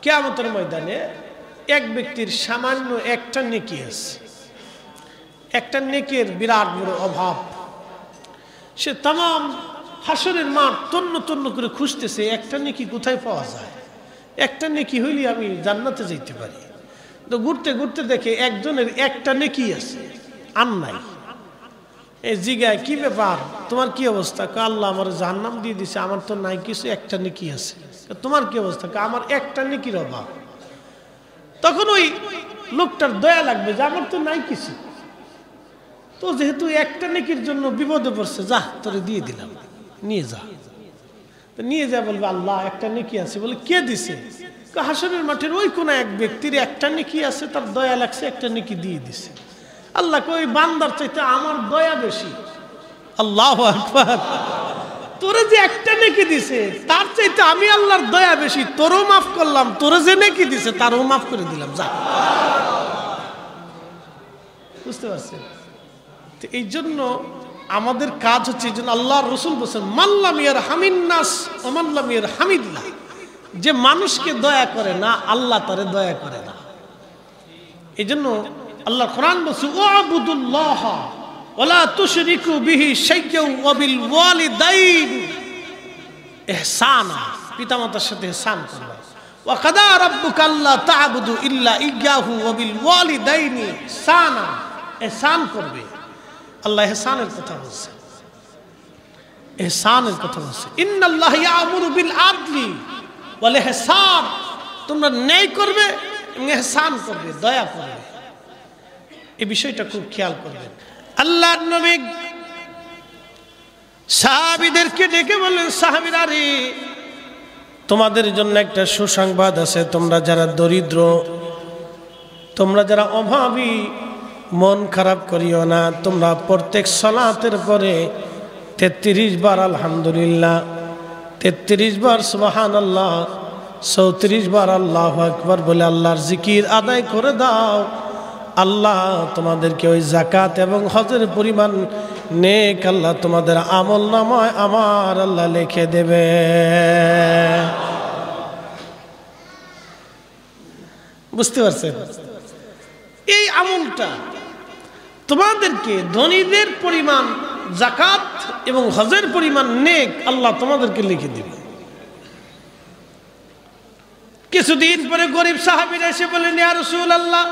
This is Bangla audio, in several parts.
কিয়ামতের ময়দানে এক ব্যক্তির সামান্য একটা নেকি আছে, একটা নেকের বিরাট বড় অভাব। সে তাম হাসরের মাঠ তন্ন তন্ন করে খুঁজতেছে একটা নেকি কোথায় পাওয়া যায়, একটা নেকি হইলে আমি জান্নাতে যেতে পারি। তো ঘুরতে ঘুরতে দেখে একজনের একটা নেকি আছে, আর নাই। এই জিগায় কি ব্যাপার, তোমার কি অবস্থা? আল্লাহ আমার জাহান্নাম দিয়ে দিছে, আমার তো নাই কিছু, একটা নেকি আছে। তোমার কি অবস্থা? আমার একটা নেকির অভাব। তখন ওই লোকটার দয়া লাগবে যে আমার তো নাই কিছু, তো যেহেতু একটা নেকির জন্য বিপদে পড়ছে, যা তোরে দিয়ে দিলাম, নিয়ে যা। নিয়ে যা বলবে আল্লাহ একটা নেকি আছে। বলে কে দিছে? হাসরের মাঠের ওই কোন এক ব্যক্তির একটা নেকি আছে, তার দয়া লাগছে, একটা নেকি দিয়ে দিছে। আল্লাহ ওই বান্দার চাইতে আমার দয়া বেশি। আল্লাহু আকবার। তোরে যে একটা নেকি দিছে তার চাইতে আমি আল্লাহর দয়া বেশি, তোরও মাফ করলাম, তোরে যে নেকি দিছে তারও মাফ করে দিলাম, যা। বুঝতে পারছেন? এই জন্য আমাদের কাজ হচ্ছে, এই জন্য আল্লাহর রাসূল বলেছেন মাল্লাম ইয়ারহামিন নাস ওয়া মাল্লাম ইয়ারহামিল্লাহ, যে মানুষকে দয়া করে না আল্লাহ তারে দয়া করে না। এই জন্য আল্লাহ কোরআন বলছে ওয়াবুদুল্লাহ ওয়ালা তুশরিকু বিহি শাইয়্যান ওয়া বিল ওয়ালিদাইন ইহসানা, পিতামাতার সাথে ইহসান করবে। ওয়া কাদা রাব্বুকা আল্লা তা'বুদু ইল্লা ইয়্যাহু ওয়া বিল ওয়ালিদাইনি ইহসানা, ইহসান করবে। আল্লাহ ইহসানের কথা বলছে, ইহসানের কথা বলছে। ইন্নাল্লাহ ইয়া'মুরু বিল আদলি ওয়াল ইহসান, তোমরা ন্যায় করবে এবং ইহসান করবে, দয়া করবে। এই বিষয়টা খুব খেয়াল করবেন। আল্লাহর নবী সাহাবীদেরকে ডেকে বললেন, সাহাবীরা রে, তোমাদের জন্য একটা সুসংবাদ আছে। তোমরা যারা দরিদ্র, তোমরা যারা অভাবী, মন খারাপ করিও না। তোমরা প্রত্যেক সালাতের পরে 33 বার আলহামদুলিল্লাহ, 33 বার সুবহানাল্লাহ, 34 বার আল্লাহু আকবার বলে আল্লাহর জিকির আদায় করে দাও। আল্লাহ তোমাদেরকে ওই যাকাত এবং হজের পরিমাণ নেক আল্লাহ তোমাদের আমল নামায় আমার আল্লাহ লিখে দেবে। বুঝতে পারছেন? এই আমলটা তোমাদেরকে ধনীদের পরিমাণ যাকাত এবং হজের পরিমাণ নেক আল্লাহ তোমাদেরকে লিখে দিবে। কিছুদিন পরে গরিব সাহাবীরা এসে বলেন, ইয়া রাসূলুল্লাহ,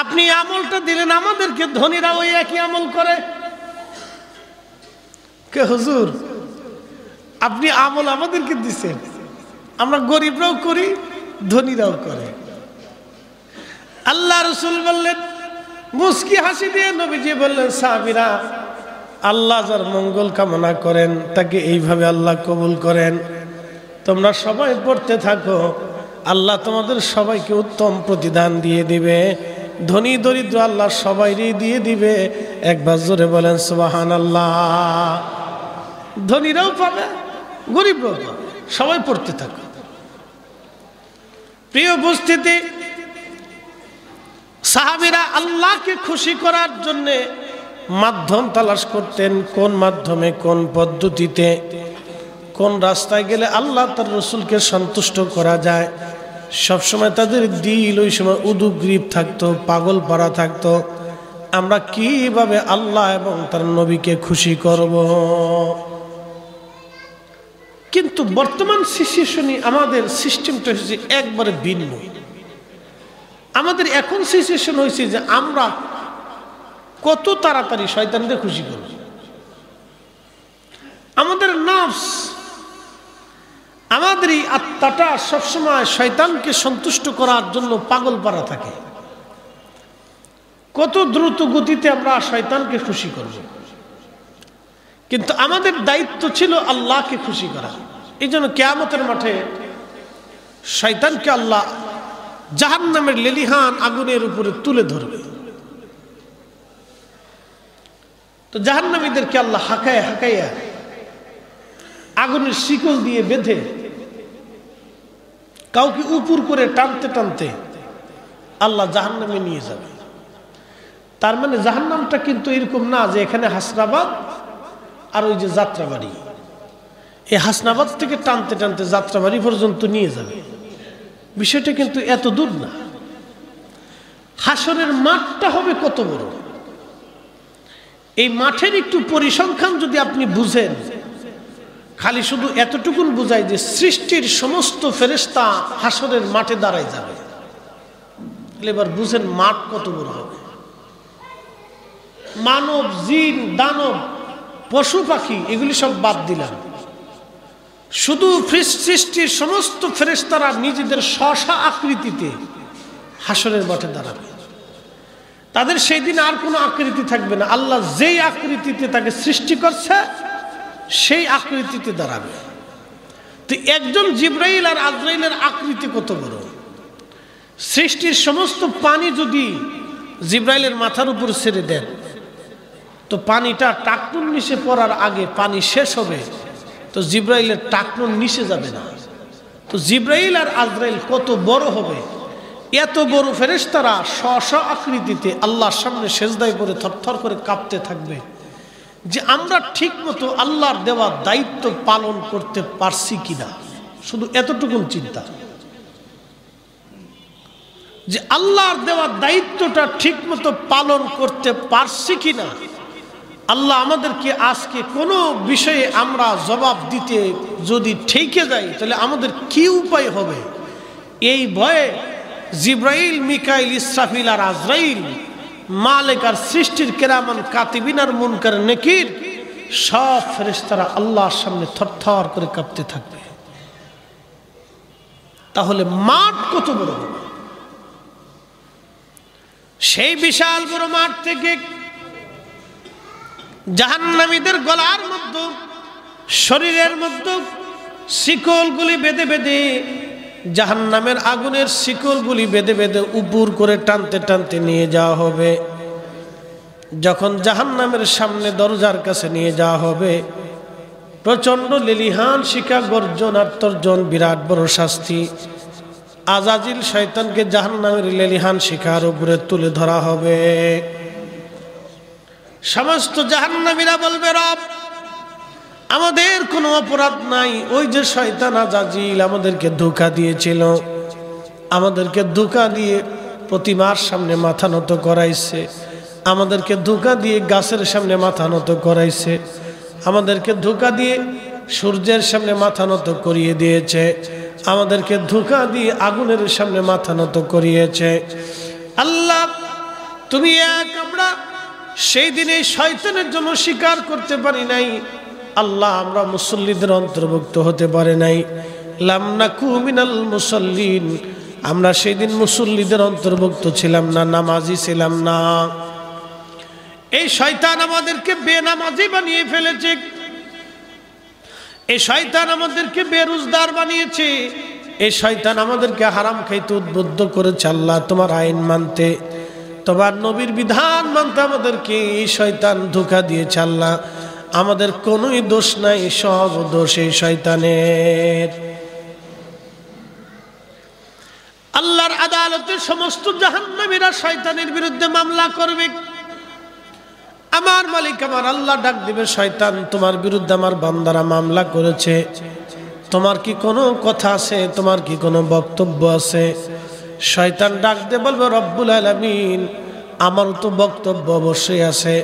আপনি আমলটা দিলেন, আমাদেরকে ধনীরা ওই একই আমল করে। কে হুজুর, আপনি আমল আমাদেরকে দিচ্ছেন, আমরা গরিবরাও করি, ধনীরাও করে। আল্লাহ রাসূল বললেন, মুস্কি হাসি দিয়ে নবীজি বললেন, সাহাবীরা, আল্লাহ যার মঙ্গল কামনা করেন তাকে এইভাবে আল্লাহ কবুল করেন। তোমরা সবাই পড়তে থাকো, আল্লাহ তোমাদের সবাইকে উত্তম প্রতিদান দিয়ে দিবে। ধনী দরিদ্র আল্লাহ সবাইরই দিয়ে দিবে। একবার জোরে বলেন সুবহানাল্লাহ। ধনীরাও পাবে, গরিবরাও পাবে, সবাই পড়তে থাকো। প্রিয় উপস্থিতি, সাহাবীরা আল্লাহকে খুশি করার জন্য মাধ্যম তালাশ করতেন, কোন মাধ্যমে, কোন পদ্ধতিতে, কোন রাস্তায় গেলে আল্লাহ তার রসুলকে সন্তুষ্ট করা যায়। সবসময় তাদের দিল ওই সময় উদুগ্রীব থাকতো, পাগল পাড়া থাকতো, আমরা কিভাবে আল্লাহ এবং তার নবীকে খুশি করব। কিন্তু বর্তমান সিচুয়েশনে আমাদের সিস্টেমটা হচ্ছে একবারে ভিন্ন। আমাদের এখন সিচুয়েশন হয়েছে যে আমরা কত তাড়াতাড়ি শয়তানকে খুশি করব। আমাদের নফস, আমাদের এই আত্মাটা সবসময় শয়তানকে সন্তুষ্ট করার জন্য পাগল পারা থাকে। কত দ্রুত গতিতে আমরা শয়তানকে খুশি করব। কিন্তু আমাদের দায়িত্ব ছিল আল্লাহকে খুশি করা। এই জন্য কিয়ামতের মাঠে শয়তানকে আল্লাহ জাহান্নামের লেলিহান আগুনের উপরে তুলে ধরবে। তো জাহান্নামীদেরকে আল্লাহ হাঁকাইয়া আগুনের শিকল দিয়ে বেঁধে কাউকে উপর করে টানতে টানতে আল্লাহ জাহান্নামে নিয়ে যাবে। তার মানে জাহান্নামটা কিন্তু এরকম না যে এখানে হাসরাবাদ আর ওই যে যাত্রাবাড়ি, এই হাসনাবাদ থেকে টানতে টানতে যাত্রাবাড়ি পর্যন্ত নিয়ে যাবে। বিষয়টা কিন্তু এত দূর না। হাসরের মাঠটা হবে কত বড়, এই মাঠের একটু পরিসংখ্যান যদি আপনি বুঝেন, খালি শুধু এতটুকুন বুঝায় যে সৃষ্টির সমস্ত ফেরেশতা হাসরের মাঠে দাঁড়ায় যাবে। এবার বুঝেন মাঠ কত বড় হবে। মানব, জিন, দানব, পশু পাখি এগুলি সব বাদ দিলাম, শুধু সৃষ্টির সমস্ত ফেরেশতারা নিজেদের স্ব আকৃতিতে হাসরের মাঠে দাঁড়াবে। তাদের সেই দিন আর কোনো আকৃতি থাকবে না, আল্লাহ যেই আকৃতিতে তাকে সৃষ্টি করছে সেই আকৃতিতে দাঁড়াবে। তো একজন জিবরাইল আর আজরাইলের আকৃতি কত বড়। সৃষ্টির সমস্ত পানি যদি জিবরাইলের মাথার উপর ছেড়ে দেন, তো পানিটা টাকনুর নিচে পড়ার আগে পানি শেষ হবে, তো জিবরাইলের টাকনুর নিচে যাবে না। তো জিবরাইল আর আজরাইল কত বড় হবে। এত বড় ফেরেশতারা স্ব আকৃতিতে আল্লাহর সামনে সেজদায় পড়ে থরথর করে কাঁপতে থাকবে যে আমরা ঠিক মতো আল্লাহর দেওয়া দায়িত্ব পালন করতে পারছি কিনা। শুধু এতটুকু চিন্তা যে আল্লাহর দেওয়া দায়িত্বটা ঠিক মতো পালন করতে পারছি কিনা। আল্লাহ আমাদেরকে আজকে কোনো বিষয়ে আমরা জবাব দিতে যদি ঠেকে যাই, তাহলে আমাদের কি উপায় হবে, এই ভয়ে জিব্রাইল, মিকাইল, ইসরাফিল আর আজরাইল, মালিক আর সৃষ্টির কেরামান কাতিবিন আর মুনকার নেকির সব ফেরেশতারা আল্লাহর সামনে থরথর করে কাঁপতে থাকবে। তাহলে মাঠ কত বড় হবে। সেই বিশাল বড় মাঠ থেকে জাহান্নামীদের গলার মধ্যে, শরীরের মধ্যে শিকলগুলি বেঁধে বেঁধে, জাহান্নামের আগুনের শিকলগুলি বেঁধে বেঁধে উপর করে টানতে টানতে নিয়ে যাওয়া হবে। যখন জাহান্নামের সামনে দরজার কাছে নিয়ে যাওয়া হবে, প্রচন্ড লেলিহান শিখা গর্জন আর তর্জন, বিরাট বড় শাস্তি। আজাজিল শয়তানকে জাহান্নামের লেলিহান শিখার উপরে তুলে ধরা হবে। সমস্ত জাহান্নামীরা বলবে, রব আমাদের কোনো অপরাধ নাই, ওই যে শয়তান আজাজিল আমাদেরকে ধোঁকা দিয়েছিল, আমাদেরকে ধোঁকা দিয়ে প্রতিমার সামনে মাথা নত করাইছে, আমাদেরকে ধোঁকা দিয়ে গাছের সামনে মাথা নত করাইছে, আমাদেরকে ধোঁকা দিয়ে সূর্যের সামনে মাথা নত করিয়ে দিয়েছে, আমাদেরকে ধোঁকা দিয়ে আগুনের সামনে মাথা নত করিয়েছে। আল্লাহ তুমি এক, আমরা সেই দিনে শয়তানের জন্য স্বীকার করতে পারি নাই। আল্লাহ আমরা মুসল্লিদের অন্তর্ভুক্ত হতে পারে নাই। লাম নাকু মিনাল মুসল্লিন, আমরা সেই দিন মুসল্লিদের অন্তর্ভুক্ত ছিলাম না, নামাজি ছিলাম না। এই শয়তান আমাদেরকে বেনামাজি বানিয়ে ফেলেছে, এই শয়তান আমাদেরকে বেরোজগার বানিয়েছে, এই শয়তান আমাদেরকে হারাম খাইতে উদ্বুদ্ধ করেছে। আল্লাহ তোমার আইন মানতে, তোমার নবীর বিধান মানতে আমাদেরকে এই শয়তান ধোঁকা দিয়েছে। আল্লাহ আমাদের কোনোই দোষ নাই, সব দোষ এই শয়তানের। আল্লাহর আদালতে সমস্ত জাহান্নামীরা শয়তানের বিরুদ্ধে মামলা করবে। আমার মালিক আমার আল্লাহ ডাক দিবে, শয়তান তোমার বিরুদ্ধে আমার বান্দারা মামলা করেছে, তোমার কি কোনো কথা আছে, তোমার কি কোনো বক্তব্য আছে? শয়তান ডাক দিয়ে বলবে, রব্বুল আলামিন আমার তো বক্তব্য অবশ্যই আছে।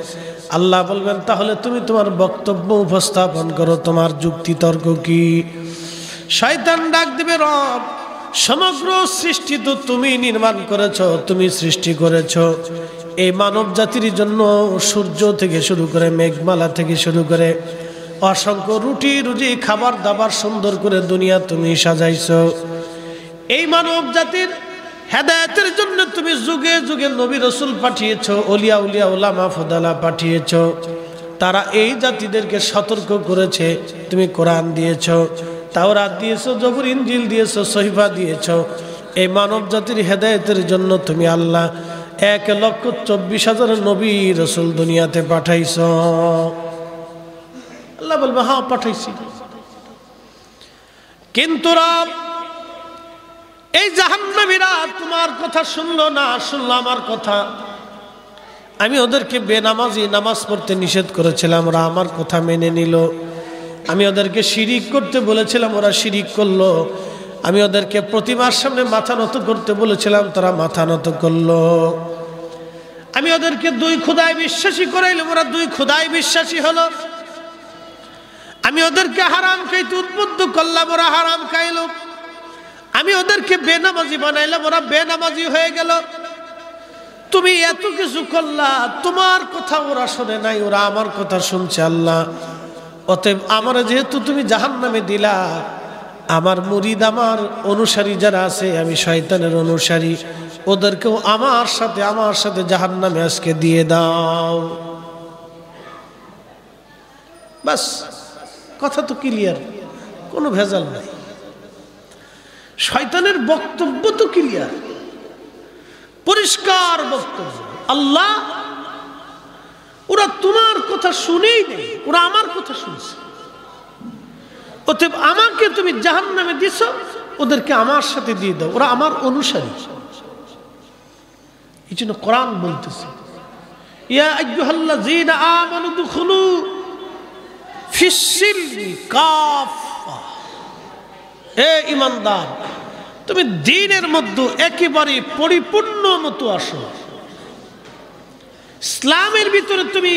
আল্লাহ বলবেন, তাহলে তুমি তোমার বক্তব্য উপস্থাপন করো, তোমার যুক্তি তর্ক কি? শয়তান ডাক দিবে, রব সমগ্র সৃষ্টি তো তুমি নির্মাণ করেছো, তুমি সৃষ্টি করেছো, এই মানব জাতির জন্য সূর্য থেকে শুরু করে মেঘমালা থেকে শুরু করে অসংখ্য রুটি রুজি খাবার দাবার সুন্দর করে দুনিয়া তুমি সাজাইছো। এই মানব জাতির হেদায়েতের জন্য তুমি যুগে যুগে নবী রাসূল পাঠিয়েছো, ওলিয়া উলিয়া উলামা ফুদালা পাঠিয়েছো, তারা এই জাতিদেরকে সতর্ক করেছে। তুমি কোরআন দিয়েছো, তাওরাত দিয়েছো, জবুর ইনজিল দিয়েছো, সহিফা দিয়েছো। এই মানব জাতির হেদায়েতের জন্য তুমি আল্লাহ 1,24,000 নবী রাসূল দুনিয়াতে পাঠাইছো। আল্লাহ বলবে, হ্যাঁ পাঠাইছি। কিন্তু রব এই জাহান্নামীরা তোমার কথা শুনলো না, শুনলো আমার কথা। আমি ওদেরকে বেনামাজি নামাজ পড়তে নিষেধ করেছিলাম, ওরা আমার কথা মেনে নিল। আমি ওদেরকে শিরিক করতে বলেছিলাম, ওরা শিরিক করলো। আমি ওদেরকে প্রতিমার সামনে মাথা নত করতে বলেছিলাম, তারা মাথা নত করলো। আমি ওদেরকে দুই খোদায় বিশ্বাসী করাইলাম, ওরা দুই খোদায় বিশ্বাসী হলো। আমি ওদেরকে হারাম খাইতে উদ্বুদ্ধ করলাম, ওরা হারাম খাইলো। আমি ওদেরকে বেনামাজি বানাইলাম, ওরা বেনামাজি হয়ে গেল। তুমি এত কিছু করলা, তোমার কথা ওরা শোনে নাই, ওরা আমার কথা শুনছে আল্লাহ। অতএব আমার যেহেতু তুমি জাহান্নামে দিলা, আমার মুরিদ, আমার অনুসারী যারা আছে, আমি শয়তানের অনুসারী, ওদেরকেও আমার সাথে জাহান্নামে আজকে দিয়ে দাও। বাস, কথা তো ক্লিয়ার, কোনো ভেজাল নাই। শয়তানের বক্তব্য তো ক্লিয়ার, পরিষ্কার বক্তব্য। আল্লাহ, ওরা তোমার কথা শুনেই নেই, ওরা আমার কথা শুনছে। অতএব আমাকে তুমি জাহান্নামে দিছো, ওদেরকে আমার সাথে দিয়ে দাও, ওরা আমার অনুসারী। এই জন্য কোরআন বলতেছে, ইয়া আইয়ুহাল্লাযীনা আমানু দুখুলু ফিস-সিলমি কাফা। হে ঈমানদার, তুমি দ্বীনের মধ্যে একেবারে পরিপূর্ণ মতো আসো। ইসলামের ভিতরে তুমি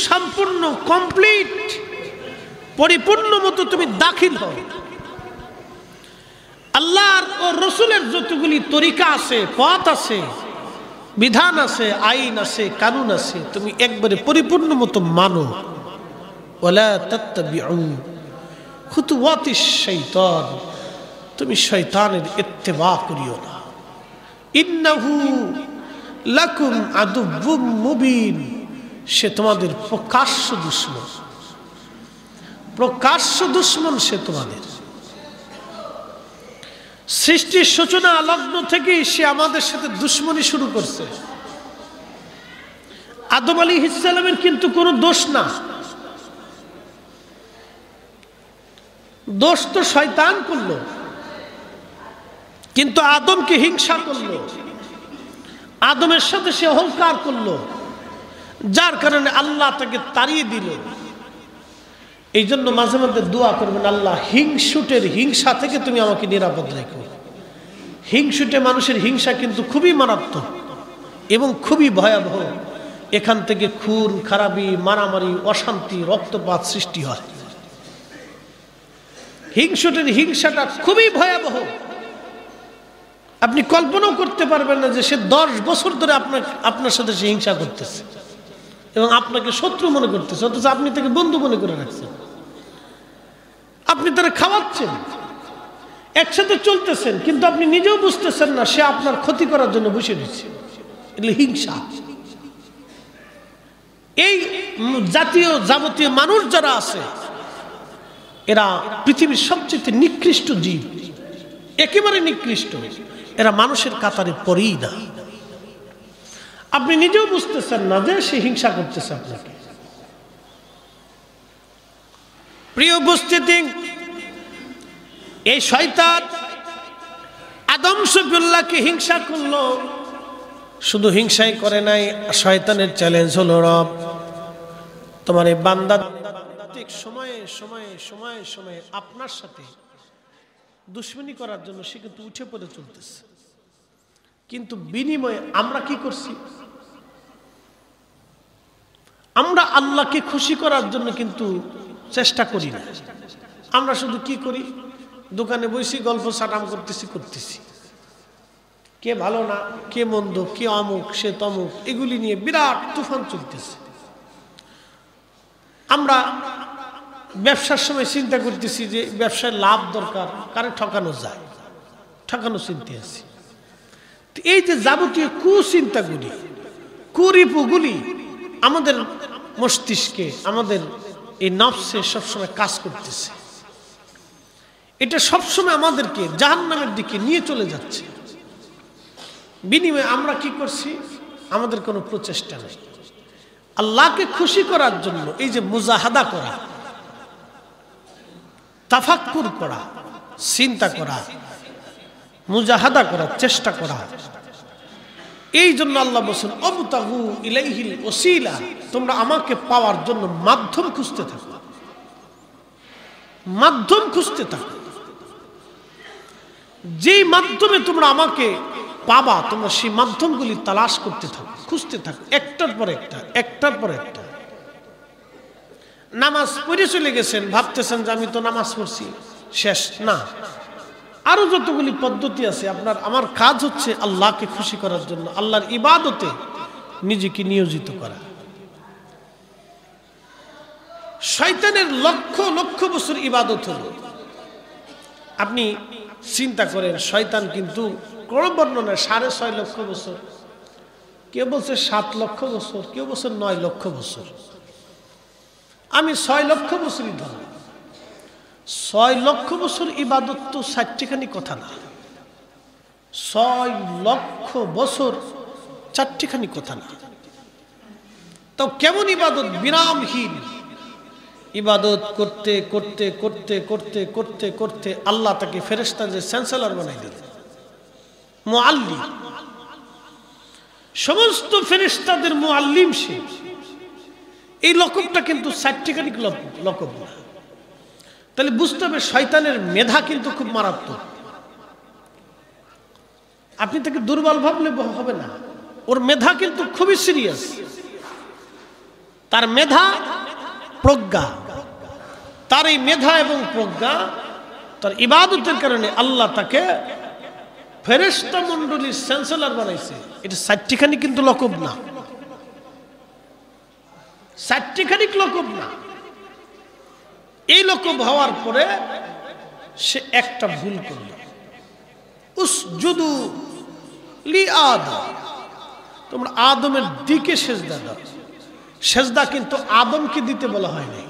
সম্পূর্ণ কমপ্লিট পরিপূর্ণ মতো তুমি দাখিল হও। আল্লাহর ও রাসূলের যতগুলি তরিকা আছে, পথ আছে, বিধান আছে, আইন আছে, কানুন আছে, তুমি একবারে পরিপূর্ণ মতো মানো। ওয়ালা তাত্তাবিউ খুতুওয়াতিশ শাইতান, তুমি শয়তানের ইত্তেবা করিও না। ইন্নাহু লাকুম আদুউম মুবিন, সে তোমাদের প্রকাশ্য দুশমন, প্রকাশ্য দুশমন সে তোমাদের। সৃষ্টির সূচনা লগ্ন থেকেই সে আমাদের সাথে দুশমনি শুরু করছে। আদম আলাইহিস সালামের কিন্তু কোনো দোষ না, দোষ তো শয়তান করলো, কিন্তু আদমকে হিংসা করলো, আদমের সাথে সে অহংকার করলো, যার কারণে আল্লাহ তাকে তাড়িয়ে দিল। এই জন্য মাঝে মধ্যে দোয়া করবেন, আল্লাহ হিংসুটের হিংসা থেকে তুমি আমাকে নিরাপদ রেখো। হিংসুটে মানুষের হিংসা কিন্তু খুবই মারাত্মক এবং খুবই ভয়াবহ। এখান থেকে খুন খারাপি, মারামারি, অশান্তি, রক্তপাত সৃষ্টি হয়। হিংসুটের হিংসাটা খুবই ভয়াবহ। আপনি কল্পনাও করতে পারবেন না যে সে 10 বছর ধরে আপনার সাথে সে হিংসা করতেছে এবং আপনাকে শত্রু মনে করতেছে, অথচ আপনি তাকে বন্ধু মনে করে রাখছেন। আপনি তারা খাওয়াচ্ছেন, একসাথে চলতেছেন, কিন্তু আপনি নিজেও বুঝতেছেন না সে আপনার ক্ষতি করার জন্য বসে দিচ্ছে। এগুলো হিংসা। এই জাতীয় যাবতীয় মানুষ যারা আছে, এরা পৃথিবীর সবচেয়ে নিকৃষ্ট জীব, একেবারে নিকৃষ্ট। এরা মানুষের কাতারে পড়েই না। আপনি নিজেও বুঝতেছেন না যে সে হিংসা করতেছে আপনাকে। প্রিয় উপস্থিতি, এই শয়তান আদম সফিউল্লাহকে হিংসা করলো। শুধু হিংসাই করে নাই, শয়তানের চ্যালেঞ্জ হলো, রব তোমার এই বান্দা ঠিক সময়ে সময়ে সময়ে সময়ে আপনার সাথে দুশ্মনী করার জন্য সে কিন্তু উঠে পড়ে চলতেছে, কিন্তু বিনিময়ে আমরা কি করছি? আমরা আল্লাহকে খুশি করার জন্য কিন্তু চেষ্টা করি না। আমরা শুধু কি করি? দোকানে বসে গল্প সাটাম করতেছি, কে ভালো না, কে মন্দ, কে অমুক, সে তমুক, এগুলি নিয়ে বিরাট তুফান চলতেছে। আমরা ব্যবসার সময় চিন্তা করতেছি যে ব্যবসায় লাভ দরকার, কারে ঠকানো যায়, ঠকানো চিন্তা আছে। এই যে যাবতীয় কুচিন্তাগুলি, কুরিপুগুলি আমাদের মস্তিষ্কে, আমাদের এই নফসে সবসময় কাজ করতেছে। এটা সবসময় আমাদেরকে জাহান্নামের দিকে নিয়ে চলে যাচ্ছে। বিনিময়ে আমরা কি করছি? আমাদের কোনো প্রচেষ্টা নেই। আল্লাহকে খুশি করার জন্য এই যে মুজাহাদা করা, তাফাক্কুর করা, চিন্তা করা, মুজাহাদা করা, চেষ্টা করা, এই জন্য আল্লাহ বলেন অবতাগু ইলাইহিল ওসিলা, তোমরা আমাকে পাওয়ার জন্য মাধ্যম খুঁজতে থাকো। মাধ্যম খুঁজতে থাকো। যেই মাধ্যমে তোমরা আমাকে পাবা, তোমরা সেই মাধ্যমগুলি তালাশ করতে থাকো, খুঁজতে থাকো, একটার পর একটা, একটার পর একটা। নামাজ পড়ে চলে গেছেন, ভাবতেছেন যে আমি তো নামাজ পড়ছি, শেষ না। আরো যতগুলি পদ্ধতি আছে। আমার কাজ হচ্ছে আল্লাহকে খুশি করার জন্য, আল্লাহর ইবাদতে নিজেকে নিয়োজিত করা। শয়তানের লক্ষ লক্ষ বছর ইবাদত হলো। আপনি চিন্তা করেন, শয়তান কিন্তু কোন বর্ণনায় 6.5 লক্ষ বছর, কেউ বলছে 7 লক্ষ বছর, কেউ বলছে 9 লক্ষ বছর। আমি 6 লক্ষ বছরই ধরব। 6 লক্ষ বছর ইবাদত তো 4টিখানি কথা না। 6 লক্ষ বছর 4টিখানি কথা না। তো কেমন ইবাদত? বিরামহীন ইবাদত করতে করতে করতে করতে করতে করতে আল্লাহ তাকে ফেরেশতাদের চ্যান্সেলর বানাই দিলেন, মুআল্লিম। সমস্ত ফেরেশতাদের মুআল্লিম সে। এই লকবটা কিন্তু 4টিখানি লকব না। তাহলে বুঝতে হবে শয়তানের মেধা কিন্তু খুব মারাত্মক। আপনি তাকে দুর্বল ভাবলে হবে না, ওর মেধা কিন্তু খুবই সিরিয়াস। তার মেধা, প্রজ্ঞা, তার এই মেধা এবং প্রজ্ঞা, তার ইবাদতের কারণে আল্লাহ তাকে ফেরেশতা মণ্ডলীর চ্যান্সেলর বানাইছে। এটা 4টিখানি কিন্তু লকব না, 4টিখানি লকব না। এই লকব হওয়ার পরে সে একটা ভুল করল, উসজুদু লি আদম, তোমরা আদমের দিকে সেজদা দাও। সেজদা কিন্তু আদমকে দিতে বলা হয় নাই।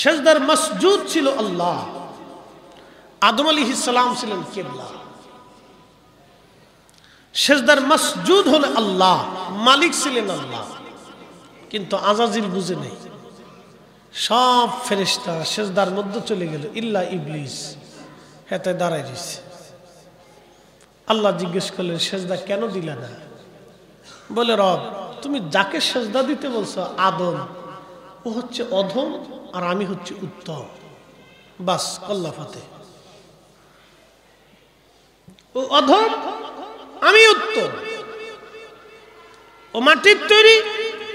সেজদার মাসজুদ ছিল আল্লাহ। আদম আলাইহিস সালাম ছিলেন কিবলা। সেজদার মাসজুদ হলো আল্লাহ, মালিক ছিলেন আল্লাহ। কিন্তু আজাজিল বুঝে নেই। সব ফেরেশতা সেজদার মধ্যে চলে গেল, ইল্লা ইবলিস হেতে দাঁড়ায় রয়েছে। আল্লাহ জিজ্ঞেস করলেন, সেজদা কেন দিলা না? বলে, রব, তুমি যাকে সেজদা দিতে বলছো আদম, ও হচ্ছে অধম আর আমি হচ্ছে উত্তম। বাস, আল্লাহ ফাতে। ও অধম, আমি উত্তম। ও মাটির তৈরি,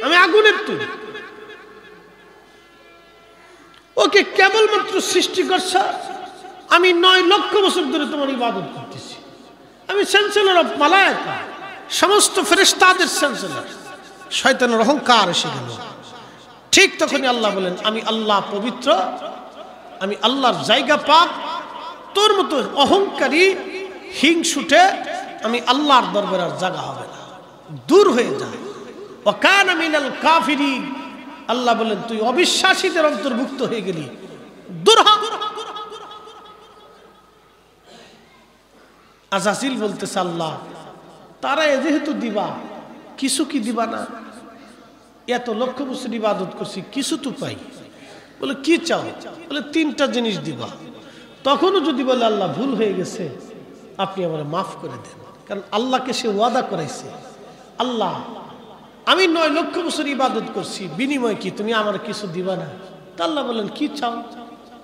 আমি আগুনের তৈরি। ওকে কেবলমাত্র সৃষ্টি করছে, আমি 9 লক্ষ বছর ধরে তোমার ইবাদত করতেছি। আমি চ্যান্সেলর অফ মালায়েকা, সমস্ত ফেরেশতাদের চ্যান্সেলর। শয়তানের অহংকার এসে গেল। ঠিক তখনই আল্লাহ বলেন, আমি আল্লাহ পবিত্র, আমি আল্লাহর জায়গা পাক। তোর মতো অহংকারী হিংসুটে আমি আল্লাহর দরবারে আর জায়গা হবে না, দূর হয়ে যায়। ওয়া কানা মিনাল কাফিরিন, আল্লাহ বলেন তুই অবিশ্বাসীদের অন্তর্ভুক্ত হয়ে গেলি, দূর হ। আজাজিল বলতেছে, আল্লাহ তারা যেহেতু দিবা, কিছু কি দিবা না? এত লক্ষ বছর ইবাদত করছি, কিছু তো পাই। বলে, কি চাও? বলে, 3টা জিনিস দিবা। তখনও যদি বলে আল্লাহ ভুল হয়ে গেছে, আপনি আমার মাফ করে দেন। কারণ আল্লাহকে সে ওয়াদা করাইছে, আল্লাহ আমি 9 লক্ষ বছর ইবাদত করছি, বিনিময় কি তুমি আমার কিছু দিবা না? তা আল্লাহ বলেন, কি চাও?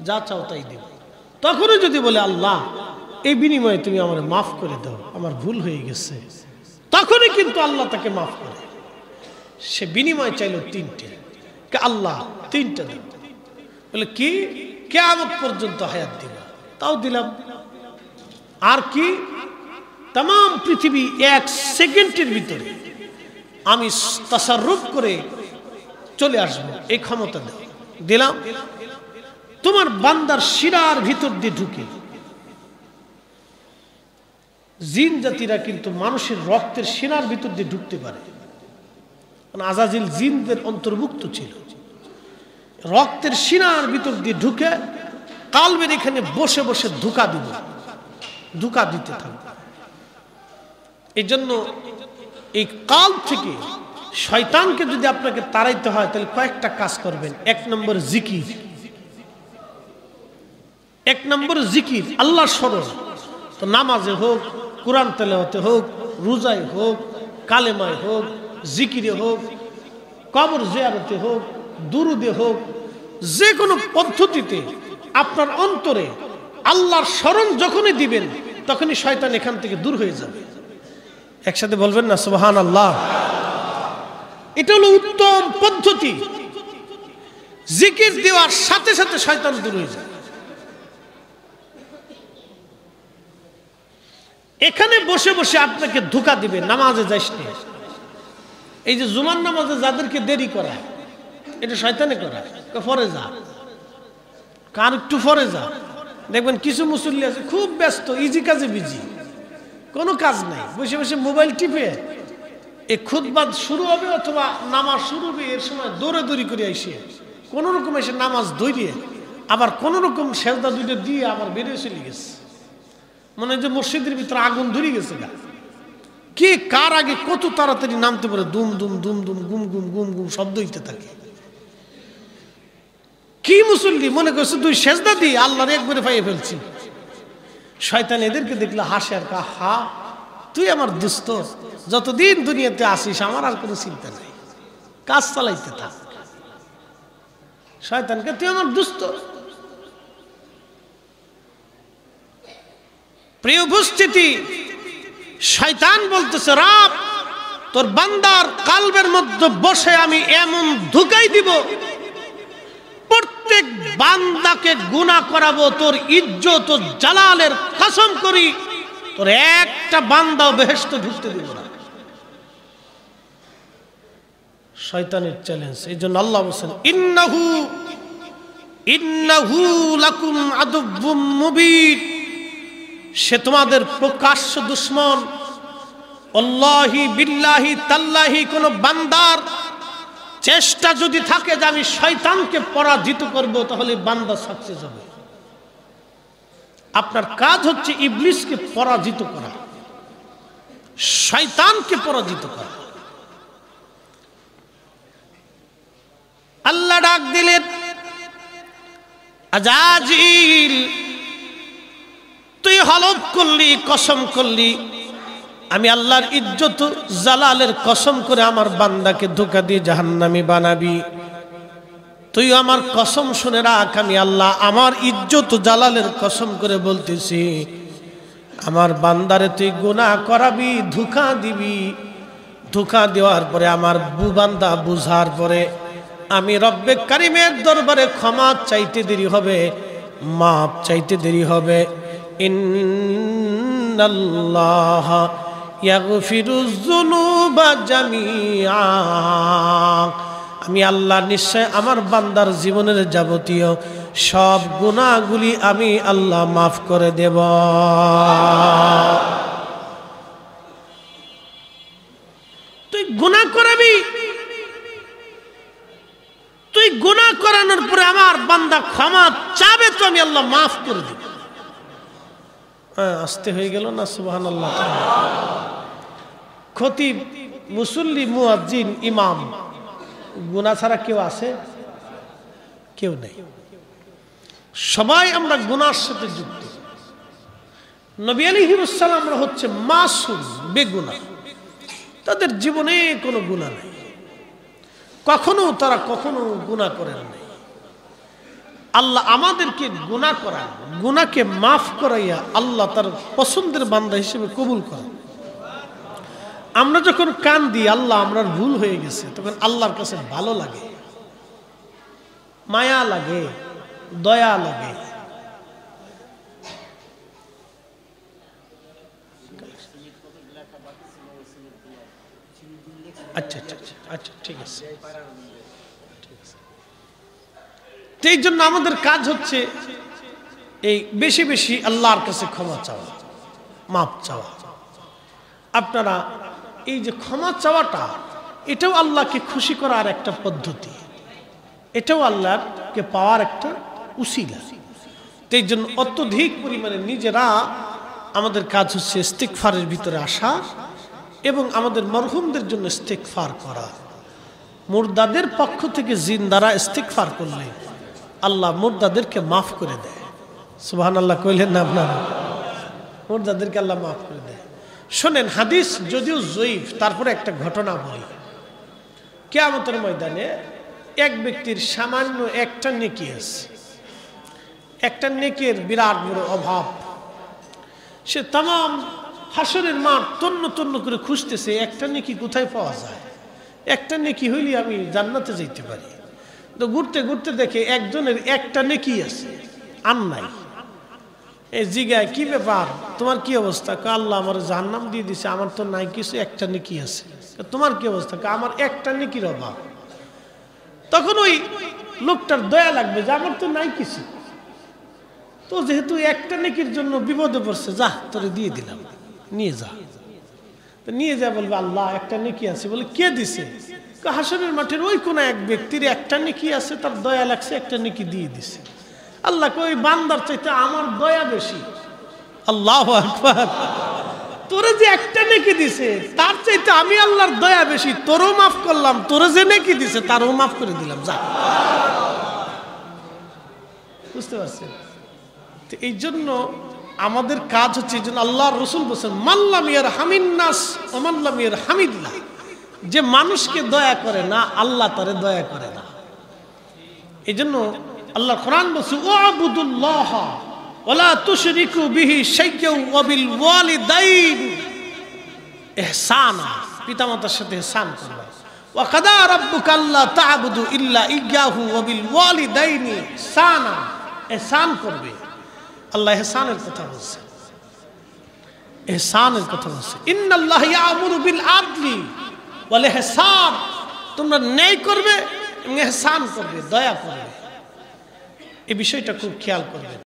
যা চাও তাই দিব। তখনও যদি বলে আল্লাহ এই বিনিময়ে তুমি আমার মাফ করে দাও, আমার ভুল হয়ে গেছে, তখনই কিন্তু আল্লাহ তাকে মাফ করে। সে বিনিময় চাইল 3টে। আল্লাহ 3টা দাও। বলে, কি? কিয়ামত পর্যন্ত হায়াত দিবা। তাও দিলাম। আর কি? তাম পৃথিবী 1 সেকেন্ডের ভিতরে আমি তাসাররুফ করে চলে আসবো, এই ক্ষমতা দাও। দিলাম। তোমার বান্দার শিরার ভিতর দিয়ে ঢুকে। জিন জাতিরা কিন্তু মানুষের রক্তের শিরার ভিতর দিয়ে ঢুকতে পারে। আজাজিল জিনদের অন্তর্ভুক্ত ছিল। রক্তের শিরার ভিতর দিয়ে ঢুকে কালবের এখানে বসে বসে ধোঁকা দিব, ধোঁকা দিতে থাকবে। এই জন্য এই কাল থেকে শয়তানকে যদি আপনাকে তাড়াইতে হয়, তাহলে কয়েকটা কাজ করবেন। 1 নম্বর জিকির। 1 নম্বর জিকির, আল্লাহ স্মরণ। তো নামাজে হোক, কোরআন তেলাওয়াতে হোক, রোজায় হোক, কালেমায় হোক, জিকিরে হোক, কবর জিয়ারতে হোক, দুরুদে হোক, যে কোনো পদ্ধতিতে আপনার অন্তরে আল্লাহর স্মরণ যখনই দিবেন তখনই শয়তান এখান থেকে দূর হয়ে যাবে। একসাথে বলবেন না সুবহানাল্লাহ। এটা হলো উত্তম পদ্ধতি। জিকির দেওয়ার সাথে সাথে শয়তান দূর হয়ে যায়। এখানে বসে বসে আপনাকে ধোঁকা দিবে, নামাজে যাইস না। এই যে জুমার নামাজে যাদেরকে দেরি করা, এটা শয়তানে করা। ফরে যা, কার একটু ফরে যা। দেখবেন কিছু মুসল্লি আছে খুব ব্যস্ত, ইজি কাজে বিজি, কোনো কাজ নাই, বসে বসে মোবাইল টিপে এই খুতবা শুরু হবে অথবা নামাজ শুরু হবে, এর সময় দৌড়াদৌড়ি করে এসে কোন রকম এসে নামাজ ধরিয়ে আবার কোন রকম সেজদা দুইটা দিয়ে আবার বেরিয়ে চলে গেছে। মনে হয় যে মসজিদের ভিতরে আগুন ধরে গেছে গা। কে কার আগে কত তাড়াতাড়ি নামতে পারে, দুম দুম দুম দুম গুম গুম গুম গুম শব্দ হইতে থাকে। কি মুসল্লি মনে করছে তুই সেজদা দিয়ে আল্লাহর একবারে পাইয়ে ফেলছি। শয়তান এদেরকে দেখলে হাসে আর হা, তুই আমার দুস্থ, যতদিন দুনিয়াতে আসিস আমার আর কোনো চিন্তা নাই, কাজ চালাইতে থাক। শয়তানকে তুই আমার দুস্থ। প্রিয় উপস্থিতি, শয়তান বলতেছে রব তোর বান্দার কালবের মধ্যে বসে আমি এমন ধুকাই দিব, প্রত্যেক বান্দাকে গুনাহ করাবো, তোর ইজ্জত ও জালালের কসম করি তোর একটা বান্দাও বেহেশতে ঢুকতে দিব না। শয়তানের চ্যালেঞ্জ। এই জন্য আল্লাহ বলেন ইন্নাহু লাকুম আদুব্বুম মুবিন, সে তোমাদের প্রকাশ্য দুশমন। আল্লাহি বিল্লাহি তাল্লাহি, কোন বান্দার চেষ্টা যদি থাকে যে আমি শয়তানকে পরাজিত করব, তাহলে বান্দা সাকসেস হবে। আপনার কাজ হচ্ছে ইবলিসকে পরাজিত করা, শয়তানকে পরাজিত করা। আল্লাহ ডাক দিলেন আজাজিল, তুই হলফ করলি, কসম করলি, আমি আল্লাহর ইজ্জত জালালের কসম করে আমার বান্দাকে ধোঁকা দিয়ে জাহান্নামী বানাবি। তুই আমার কসম শুনে রাখ, আমি আল্লাহ আমার ইজ্জত জালালের কসম করে বলতেছি, আমার বান্দারে তুই গুনাহ করাবি, ধোঁকা দিবি। ধোঁকা দেওয়ার পরে আমার বান্দা বুঝার পরে আমি রব্বে কারিমের দরবারে ক্ষমা চাইতে দেরি হবে, মাপ চাইতে দেরি হবে। ইন্নাল্লাহ ইয়াগফিরুয যুনুবা জামিআ, আমি আল্লাহ নিশ্চয় আমার বান্দার জীবনের যাবতীয় সব গুনাহগুলি আমি আল্লাহ মাফ করে দেব। তুই গুনাহ করাবি, তুই গুনাহ করানোর পরে আমার বান্দা ক্ষমা চাবে তো আমি আল্লাহ মাফ করে দেব। আসতে হয়ে গেল না সুবহানাল্লাহ। খতিব, মুসল্লি, মুয়াজ্জিন, ইমাম, গুনাহ ছাড়া কেউ আছে? কেউ নেই। সবাই আমরা গুনাহর সাথে যুক্ত। নবী আলাইহিস সালামরা হচ্ছে মাসুম, বেগুনাহ, তাদের জীবনে কোনো গুনাহ নেই, কখনো তারা কখনো গুনাহ করেন নাই। আল্লাহ আমাদেরকে গুনাহ করা, গুনাহকে মাফ করাইয়া আল্লাহ তার পছন্দের বান্দা হিসেবে কবুল করেন। আমরা যখন কান দিই আল্লাহ আমরার ভুল হয়ে গেছে, তখন আল্লাহর কাছে ভালো লাগে, মায়া লাগে, দয়া লাগে। আচ্ছা আচ্ছা আচ্ছা, ঠিক আছে। এই জন্য আমাদের কাজ হচ্ছে এই বেশি বেশি আল্লাহর কাছে ক্ষমা চাওয়া, মাপ চাওয়া। আপনারা এই যে ক্ষমা চাওয়াটা, এটাও আল্লাহকে খুশি করার একটা পদ্ধতি, এটাও আল্লাহকে পাওয়ার একটা উসিলা। এই জন্য অত্যধিক পরিমাণে নিজেরা আমাদের কাজ হচ্ছে ইস্তিগফারের ভিতরে আসা এবং আমাদের মরহুমদের জন্য ইস্তিগফার করা। মুর্দাদের পক্ষ থেকে জিন্দারা ইস্তিগফার করলে আল্লাহ মুর্দাদেরকে মাফ করে দেয়। সুবহানাল্লাহ কইলেন না আপনারা? মুর্দাদেরকে আল্লাহ মাফ করে দেয়। শোনেন, হাদিস যদিও জয়ীফ, তারপরে একটা ঘটনা বলি। কিয়ামতের ময়দানে এক ব্যক্তির সামান্য একটা নেকি আছে, একটা নেকের বিরাট বড় অভাব। সে তাম হাসরের মাঠ তন্ন তন্ন করে খুঁজতেছে একটা নেকি কোথায় পাওয়া যায়, একটা নেকি হইলে আমি জান্নাতে যেতে পারি। তো ঘুরতে ঘুরতে দেখে একজনের একটা নেকি আছে, আর নাই। এই জিগায় কি ব্যাপার, তোমার কি অবস্থা? আল্লাহ আমার জাহান্নাম দিয়ে দিছে, আমার তো নাই কিছু, একটা নেকি আছে। তোমার কি অবস্থা? আমার একটা নেকির অভাব। তখন ওই লোকটার দয়া লাগবে যে আমার তো নাই কিছু, তো যেহেতু একটা নেকির জন্য বিপদে পড়ছে, যা তোরে দিয়ে দিলাম, নিয়ে যা। তো নিয়ে যা বলবে আল্লাহ একটা নেকি আছে। বলে কে দিছে? হাসরের মাঠের ওই কোন এক ব্যক্তির একটা নেকি আছে, তার দয়া লাগছে, একটা নেকি দিয়ে দিছে। আল্লাহ ওই বান্দার চাইতে আমার দয়া বেশি। আল্লাহু আকবার। তোরে যে একটা নেকি দিছে তার চাইতে আমি আল্লাহর দয়া বেশি, তোরও মাফ করলাম, তোরে যে নেকি দিছে তারও মাফ করে দিলাম, যা। বুঝতে পারছেন? তো এই জন্য আমাদের কাজ হচ্ছে, এই জন্য আল্লাহর রাসূল বলেছেন মাল্লাম ইয়ারহামিন নাস ওয়া মাল্লাম ইয়ারহামিল্লাহ, যে মানুষকে দয়া করে না আল্লাহ তারে দয়া করে না। এই জন্য আল্লাহ কোরআন বলছে ওয়াবুদুল্লাহ ওয়ালা তুশরিকু বিহি শাইয়্যান ওয়া বিল ওয়ালিদাইনি ইহসানা, পিতামাতার সাথে ইহসান করবে। ওয়া কাদা রাব্বুকা আল্লা তা'বুদু ইল্লা ইয়্যাহু ওয়া বিল ওয়ালিদাইনি ইহসানা, ইহসান করবে। আল্লাহ ইহসানের কথা বলছে, ইহসানের কথা বলছে। ইন্নাল্লাহ ইয়া'মুরু বিল আদলি ওয়াল ইহসান, তোমরা ন্যায় করবে এবং ইহসান করবে, দয়া করবে। এই বিষয়টা খুব খেয়াল করবে।